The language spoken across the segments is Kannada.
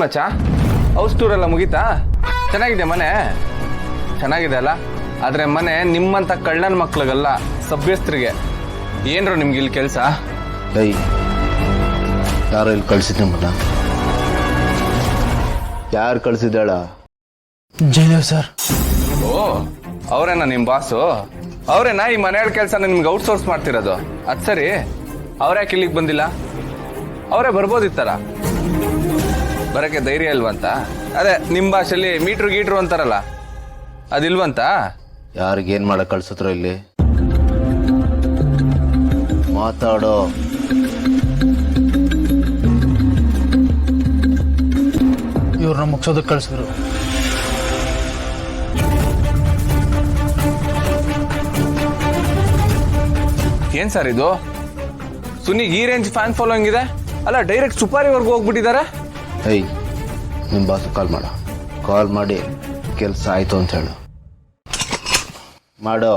ಮಚ್ಚ ಹೌಸ್ ಟೂರ್ ಎಲ್ಲ ಮುಗೀತಾ? ಚೆನ್ನಾಗಿದೆ ಮನೆ? ಚೆನ್ನಾಗಿದೆ ಅಲ್ಲ? ಆದರೆ ಮನೆ ನಿಮ್ಮಂಥ ಕಳ್ಳನ ಮಕ್ಳಿಗಲ್ಲ, ಸಭ್ಯಸ್ಥರಿಗೆ. ಏನ್ರು ನಿಮ್ಗೆ ಇಲ್ಲಿ ಕೆಲಸ? ಯಾರು ಇಲ್ಲಿ ಕಳ್ಸಿದ್ ನಿಮ್ಮನ್ನ? ಯಾರು ಕಳ್ಸಿದ್ದಾಳ? ಜಯದೇವ್ ಸರ್. ಓ, ಅವರೇನಾ ನಿಮ್ಮ ಬಾಸು? ಅವರೇನಾ ಈ ಮನೆಯ ಕೆಲಸ ನಿಮ್ಗೆ ಔಟ್ಸೋರ್ಸ್ ಮಾಡ್ತಿರೋದು? ಅದು ಸರಿ, ಅವ್ರ್ಯಾಕೆ ಇಲ್ಲಿಗೆ ಬಂದಿಲ್ಲ? ಅವರೇ ಬರ್ಬೋದಿತ್ತಲ್ಲ. ಬರೋಕ್ಕೆ ಧೈರ್ಯ ಇಲ್ವಂತ? ಅದೇ ನಿಮ್ಮ ಭಾಷೆಯಲ್ಲಿ ಮೀಟ್ರು ಗೀಟ್ರು ಅಂತಾರಲ್ಲ, ಅದಿಲ್ವಂತ? ಯಾರಿಗೇನ್ ಮಾಡಕ್ ಕಳ್ಸಿದ್ರು ಇಲ್ಲಿ? ಮಾತಾಡೋ. ಇವ್ರನ್ನ ಮುಗ್ಸೋದಕ್ಕೆ ಕಳ್ಸಿದ್ರು. ಏನ್ ಸರ್ ಇದು? ಸುನಿಗೆ ಈ ರೇಂಜ್ ಫ್ಯಾನ್ ಫಾಲೋಯಿಂಗ್ ಇದೆ ಅಲ್ಲ, ಡೈರೆಕ್ಟ್ ಸುಪಾರಿವರೆಗೂ ಹೋಗ್ಬಿಟ್ಟಿದ್ದಾರೆ. ನಿಮ್ಮ ಬಾಸು ಕಾಲ್ ಮಾಡಿ ಕೆಲಸ ಆಯ್ತು ಅಂತ ಹೇಳು. ಮಾಡೋ.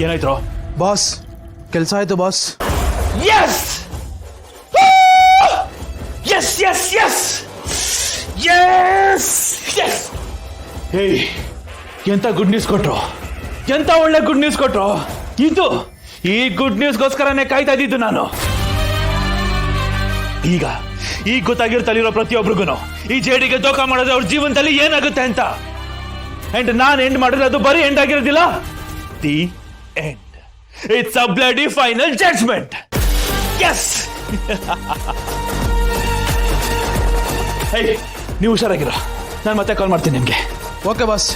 ಏನಾಯ್ತು ಬಾಸ್? ಕೆಲಸ ಆಯ್ತು boss. Yes yes yes yes yes yes. Hey, ಎಂತ ಗುಡ್ ನ್ಯೂಸ್ ಕೊಟ್ರು, ಎಂತ ಒಳ್ಳೆ ಗುಡ್ ನ್ಯೂಸ್ ಕೊಟ್ರು. ಈ ಗುಡ್ ನ್ಯೂಸ್ಗೋಸ್ಕರನೇ ಕಾಯ್ತಾ ಇದ್ದಿದ್ದು ನಾನು. ಈಗ ಗೊತ್ತಾಗಿರ್ತಲ್ಲಿರೋ ಪ್ರತಿಯೊಬ್ರಿಗೂ ಈ ಜೇಡಿಗೆ ದೋಖ ಮಾಡೋದು ಅವ್ರ ಜೀವನದಲ್ಲಿ ಏನಾಗುತ್ತೆ ಅಂತ. ಅಂಡ್ ನಾನು ಎಂಡ್ ಮಾಡಿದ್ರೆ ಅದು ಬರೀ ಎಂಡ್ ಆಗಿರೋದಿಲ್ಲ, the end. It's a bloody final judgement. Yes. ನೀವು ಹುಷಾರಾಗಿರೋ, ನಾನು ಮತ್ತೆ ಕಾಲ್ ಮಾಡ್ತೀನಿ ನಿಮ್ಗೆ. Okay boss.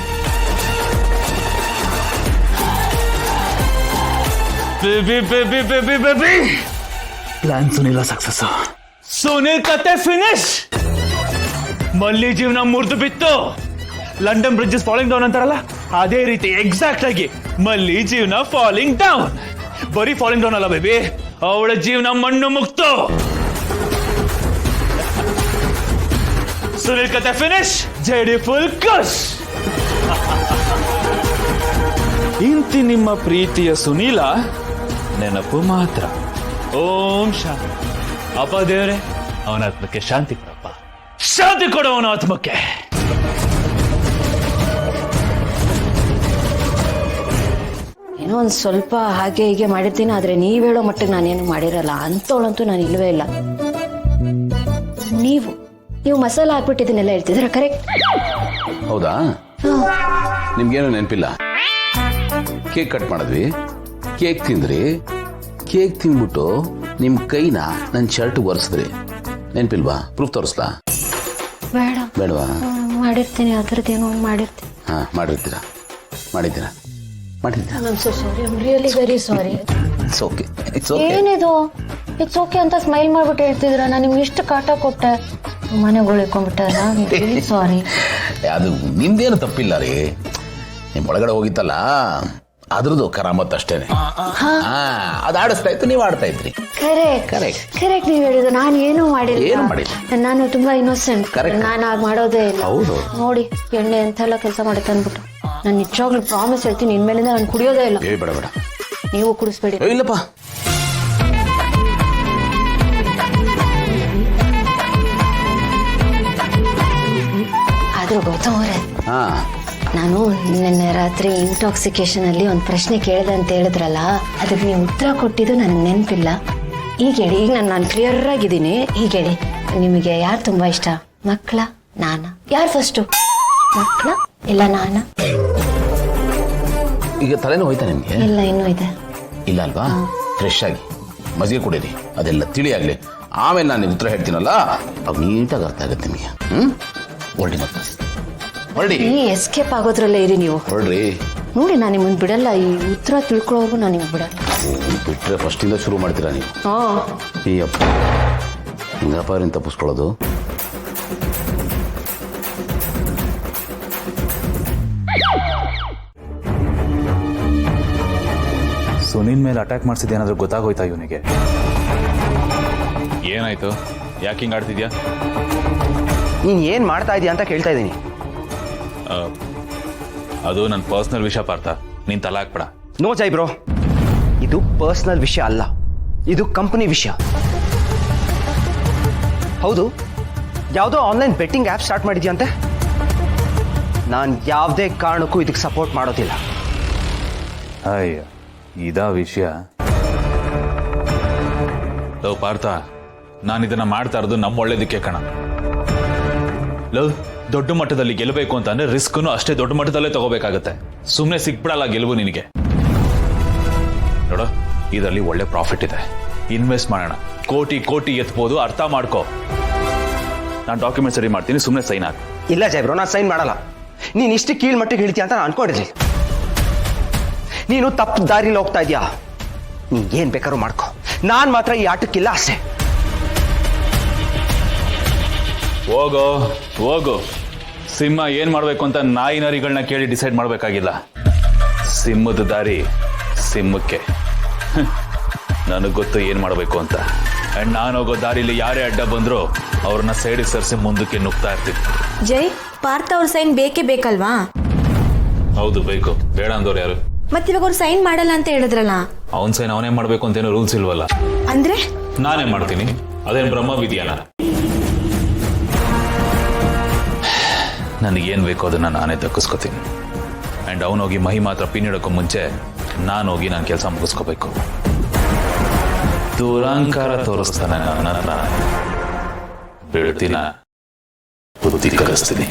Plan Sunil success. Sunil ಕತೆ ಫಿನಿಶ್. ಮಲ್ಲಿ ಜೀವನ ಮುರಿದು ಬಿತ್ತು. ಲಂಡನ್ ಬ್ರಿಡ್ಜಸ್ ಫಾಲಿಂಗ್ ಡೌನ್ ಅಂತಾರಲ್ಲ, ಅದೇ ರೀತಿ ಎಕ್ಸಾಕ್ಟ್ ಆಗಿ ಮಲ್ಲಿ ಜೀವನ ಫಾಲಿಂಗ್ ಡೌನ್. ಬರೀ ಫಾಲಿಂಗ್ ಡೌನ್ ಅಲ್ಲ ಬೇಬಿ, ಅವಳ ಜೀವನ ಮಣ್ಣು ಮುಕ್ತು. ಸುನಿಲ್ ಕತೆ ಫಿನಿಶ್, ಜೆಡಿ ಫುಲ್ ಖುಷ್. ಇಂತಿ ನಿಮ್ಮ ಪ್ರೀತಿಯ ಸುನೀಲ ನೆನಪು ಮಾತ್ರ. ಓಂ ಶಾಂತಿ. ಅಪ್ಪ ದೇವರೇ, ಅವನ ಆತ್ಮಕ್ಕೆ ಶಾಂತಿ ಕೊಡಪ್ಪ, ಶಾಂತಿ ಕೊಡು ಅವನ ಆತ್ಮಕ್ಕೆ. ಏನೋ ಒಂದು ಸ್ವಲ್ಪ ಹಾಗೆ ಹೀಗೆ ಮಾಡಿರ್ತೀನಿ, ಆದ್ರೆ ನೀವ್ ಹೇಳೋ ಮಟ್ಟಿಗೆ ನಾನೇನು ಮಾಡಿರಲ್ಲ. ಅಂತವಳಂತೂ ನಾನು ಇಲ್ವೇ ಇಲ್ಲ. ನೀವು ಮಸಾಲ ಹಾಕ್ಬಿಟ್ಟಿದ್ದೀನೆಲ್ಲ ಹೇಳ್ತಿದ್ರ ಕರೆಕ್ಟ್? ಹೌದಾ? ನಿಮ್ಗೇನು ನೆನಪಿಲ್ಲ? ಕೇಕ್ ಕಟ್ ಮಾಡಿದ್ವಿ, ಕೇಕ್ ತಿಂದ್ರಿ, ಕೇಕ್ ತಿಂದ್ಬಿಟ್ಟು ನಿಮ್ ಕೈನ ನನ್ನ ಶರ್ಟ್ ಒರೆಸಿದ್ರಿ. ನೆನಪಿಲ್ವಾ? ಪ್ರೂಫ್ ತೋರಿಸ್ಲಾ? ಬೇಡವಾ? ಮಾಡಿರ್ತೀನಿ, ಅದರದ್ದೇನೋ ಮಾಡಿರ್ತೀನಿ. ಮಾಡಿದ್ದೀರಾ? Really very sorry. ಏನಿದು ಇಟ್ಸ್ ಓಕೆ ಅಂತ ಸ್ಮೈಲ್ ಮಾಡ್ಬಿಟ್ಟು ಹೇಳ್ತಿದ್ರ. ನಾನು ನಿಮ್ಗೆ ಇಷ್ಟು ಕಾಟ ಕೊಟ್ಟೆ, ಮನೆಗೆ ಉಳಿಕೊಂಡ್ಬಿಟ್ಟೆ. ಸಾರಿ. ಅದು ನಿಮ್ದೇನು ತಪ್ಪಿಲ್ಲ ರೀ, ನಿಮ್ ಒಳಗಡೆ ಹೋಗಿತ್ತಲ್ಲ ಅದ್ರದ್ದು ಕರಾಮತ್ ಅಷ್ಟೇನೆ. ಅದು ಆಡಿಸ್ತಾ ಇತ್ತು, ನೀವು ಆಡ್ತಾ ಇದ್ರಿ. ಕರೆಕ್ಟ್ ನೀವು ಹೇಳಿದ್ದು. ನಾನು ಏನು ಮಾಡಿಲ್ಲ. ನಾನು ತುಂಬಾ ಇನ್ನೋಸೆಂಟ್. ನಾನು ಆಗ ಮಾಡೋದೇ ಇಲ್ಲ. ನೋಡಿ ಎಣ್ಣೆ ಎಂತೆಲ್ಲ ಕೆಲಸ ಮಾಡುತ್ತೆ ಅಂದ್ಬಿಟ್ಟು. ನಾನು ನಿಜವಾಗ್ಲೂ ಪ್ರಾಮಿಸ್ ಹೇಳ್ತೀನಿ, ಇನ್ಮೇಲಿಂದ ನಾನು ಕುಡಿಯೋದೇ ಇಲ್ಲ. ಬೇಡ, ನೀವು ಕುಡಿಸ್ಬೇಡಿ. ಇಲ್ಲಪ್ಪ. ಆದ್ರೂ ಗೌತಮ್ ಅವರೇ, ನಾನು ನಿನ್ನೆ ರಾತ್ರಿ ಇಂಟಾಕ್ಸಿಕೇಶನ್ ಅಲ್ಲಿ ಒಂದು ಪ್ರಶ್ನೆ ಕೇಳಿದೆ ಅಂತ ಹೇಳಿದ್ರಲ್ಲ, ಅದಕ್ಕೆ ನೀವು ಉತ್ತರ ಕೊಟ್ಟಿದ್ದು ನನಗೆ ನೆನಪಿಲ್ಲ. ಈಗ ಹೇಳಿ, ಈಗ ನಾನು ಕ್ಲಿಯರ್ ಆಗಿದ್ದೀನಿ. ಈಗ ಹೇಳಿ, ನಿಮಗೆ ಯಾರು ತುಂಬಾ ಇಷ್ಟ? ಮಕ್ಕಳ, ನಾನ? ಯಾರು ಫಸ್ಟು, ಮಕ್ಕಳ ಇಲ್ಲ ನಾನ? ಈಗ ತಲೆನೋ ಹೋಯ್ತಾ ನಿಮ್ಗೆ? ಇಲ್ಲ, ಇನ್ನೂ ಇದೆ. ಇಲ್ಲ ಅಲ್ವಾ? ಫ್ರೆಶ್ ಆಗಿ ಮಜ್ಜಿಗೆ ಕುಡೀರಿ, ಅದೆಲ್ಲ ತಿಳಿಯಾಗ್ಲಿ. ಆಮೇಲೆ ನಾನು ಉತ್ತರ ಹೇಳ್ತೀನಲ್ಲ, ಅವ್ ನೀಟಾಗಿ ಅರ್ಥ ಆಗುತ್ತೆ ನಿಮಗೆ. ಹೊರಡಿ. ಈ ಎಸ್ಕೇಪ್ ಆಗೋದ್ರಲ್ಲೇ ಇರಿ ನೀವು. ಹೊರಡ್ರಿ. ನೋಡಿ, ನಾನು ನಿಮ್ಮನ್ನು ಬಿಡಲ್ಲ. ಈ ಉತ್ತರ ತಿಳ್ಕೊಳ್ಳೋರ್ಗು ನಾನು ನಿಮ್ಗೆ ಬಿಡಲ್ಲ. ಬಿಟ್ರೆ ಫಸ್ಟ್ ಇಂದ ಶುರು ಮಾಡ್ತೀರಾ ನೀವು? ಈ ಅಪ್ಪ ಹಿಂಗಪ್ಪ ತಪ್ಪಿಸ್ಕೊಳ್ಳೋದು. ಸುನಿಲ್ ಮೇಲೆ ಅಟ್ಯಾಕ್ ಮಾಡಿಸಿದ್ದೇನಾದ್ರೂ ಗೊತ್ತಾಗೋಯ್ತಾ ಇವನಿಗೆ? ಏನಾಯ್ತು? ಯಾಕೆ ಹಿಂಗೆ ಆಡ್ತಿದ್ಯಾ? ನೀನು ಏನು ಮಾಡ್ತಾ ಇದೀಯ ಅಂತ ಕೇಳ್ತಾ ಇದ್ದೀನಿ. ಅದು ನನ್ನ ಪರ್ಸನಲ್ ವಿಷಯ ಪಾರ್ಥ, ನೀನು ತಲೆ ಹಾಕ್ಬೇಡ. ನೋ ಜೈ ಬ್ರೋ, ಇದು ಪರ್ಸನಲ್ ವಿಷಯ ಅಲ್ಲ, ಇದು ಕಂಪನಿ ವಿಷಯ. ಹೌದು, ಯಾವುದೋ ಆನ್ಲೈನ್ ಬೆಟ್ಟಿಂಗ್ ಆ್ಯಪ್ ಸ್ಟಾರ್ಟ್ ಮಾಡಿದ್ಯಂತೆ. ನಾನು ಯಾವುದೇ ಕಾರಣಕ್ಕೂ ಇದಕ್ಕೆ ಸಪೋರ್ಟ್ ಮಾಡೋದಿಲ್ಲ. ಅಯ್ಯ ಇದಾ ವಿಷಯ. ಲವ್ ಪಾರ್ಥ, ನಾನು ಇದನ್ನ ಮಾಡ್ತಾ ಇರೋದು ನಮ್ಮ ಒಳ್ಳೇದಕ್ಕೆ ಕಣ. ಲವ್, ದೊಡ್ಡ ಮಟ್ಟದಲ್ಲಿ ಗೆಲ್ಲಬೇಕು ಅಂತ ಅಂದ್ರೆ ರಿಸ್ಕ್ನು ಅಷ್ಟೇ ದೊಡ್ಡ ಮಟ್ಟದಲ್ಲೇ ತಗೋಬೇಕಾಗತ್ತೆ. ಸುಮ್ಮನೆ ಸಿಕ್ಬಿಡಲ್ಲ ಗೆಲುವು ನಿನಗೆ. ನೋಡು, ಇದರಲ್ಲಿ ಒಳ್ಳೆ ಪ್ರಾಫಿಟ್ ಇದೆ. ಇನ್ವೆಸ್ಟ್ ಮಾಡೋಣ, ಕೋಟಿ ಕೋಟಿ ಎತ್ಬೋದು. ಅರ್ಥ ಮಾಡ್ಕೋ. ನಾನು ಡಾಕ್ಯುಮೆಂಟ್ ಸರಿ ಮಾಡ್ತೀನಿ, ಸುಮ್ಮನೆ ಸೈನ್ ಹಾಕು. ಇಲ್ಲ ಜೈಬ್ರೋ, ನಾನು ಸೈನ್ ಮಾಡಲ್ಲ. ನೀನು ಇಷ್ಟು ಕೀಳ್ ಮಟ್ಟಿಗೆ ಹೇಳ್ತೀಯ ಅಂತ ನಾನು ಅನ್ಕೊಂಡಿರ್ಲಿ. ನೀನು ತಪ್ಪು ದಾರಿಲಿ ಹೋಗ್ತಾ ಇದೀಯಾ. ನೀನ್ ಏನ್ ಬೇಕಾದ್ರೂ ಮಾಡ್ಕೊ, ನಾನ್ ಮಾತ್ರ ಈ ಆಟಕ್ಕಿಲ್ಲ ಅಷ್ಟೇ. ಹೋಗೋ ಹೋಗು. ಸಿಂಹ ಏನ್ ಮಾಡ್ಬೇಕು ಅಂತ ನಾಯಿ ನರಿಗಳನ್ನ ಕೇಳಿ ಡಿಸೈಡ್ ಮಾಡ್ಬೇಕಾಗಿಲ್ಲ. ಸಿಂಹದ ದಾರಿ ಸಿಂಹಕ್ಕೆ. ನನಗೆ ಗೊತ್ತು ಏನ್ ಮಾಡ್ಬೇಕು ಅಂತ. ಅಂಡ್ ನಾನು ಹೋಗೋ ದಾರಿಲಿ ಯಾರೇ ಅಡ್ಡ ಬಂದ್ರು ಅವ್ರನ್ನ ಸೈಡಿಗೆ ಸರಿಸಿ ಮುಂದಕ್ಕೆ ನುಗ್ತಾ ಇರ್ತೀನಿ. ಜೈ, ಪಾರ್ಥ ಅವ್ರ ಸೈನ್ ಬೇಕೇ ಬೇಕಲ್ವಾ? ಹೌದು, ಬೇಕು. ಬೇಡ ಅಂದವ್ರು ಯಾರು? ಮತ್ತಿವಾಗ ಅವ್ರು ಸೈನ್ ಮಾಡಲ್ಲ ಅಂತ ಹೇಳಿದ್ರಲ್ಲ. ಅವನ್ ಸೈನ್ ಅವನೇ ಮಾಡ್ಬೇಕು ಅಂತೇನೋ ರೂಲ್ಸ್ ಇಲ್ವಲ್ಲ. ಅಂದ್ರೆ ನಾನೇ ಮಾಡ್ತೀನಿ. ಅದೇನು ಬ್ರಹ್ಮ ವಿದ್ಯಾನ. ನನಗೇನು ಬೇಕೋ ಅದನ್ನ ನಾನೇ ದಕ್ಕಿಸ್ಕೋತೀನಿ. ಅಂಡ್ ಅವನೋಗಿ ಮಹಿ ಮಾತ್ರ ಪಿನ್ ಇಡೋಕ್ಕೂ ಮುಂಚೆ ನಾನು ಹೋಗಿ ನನ್ನ ಕೆಲಸ ಮುಗಿಸ್ಕೋಬೇಕು. ದುರಂಕಾರ ತೋರಿಸ್ತಾನೆ ನನ್ನ ಹತ್ರ. ಬೀಳ್ತೀನ, ಬುದ್ಧಿ ಕಲಿಸ್ತೀನಿ.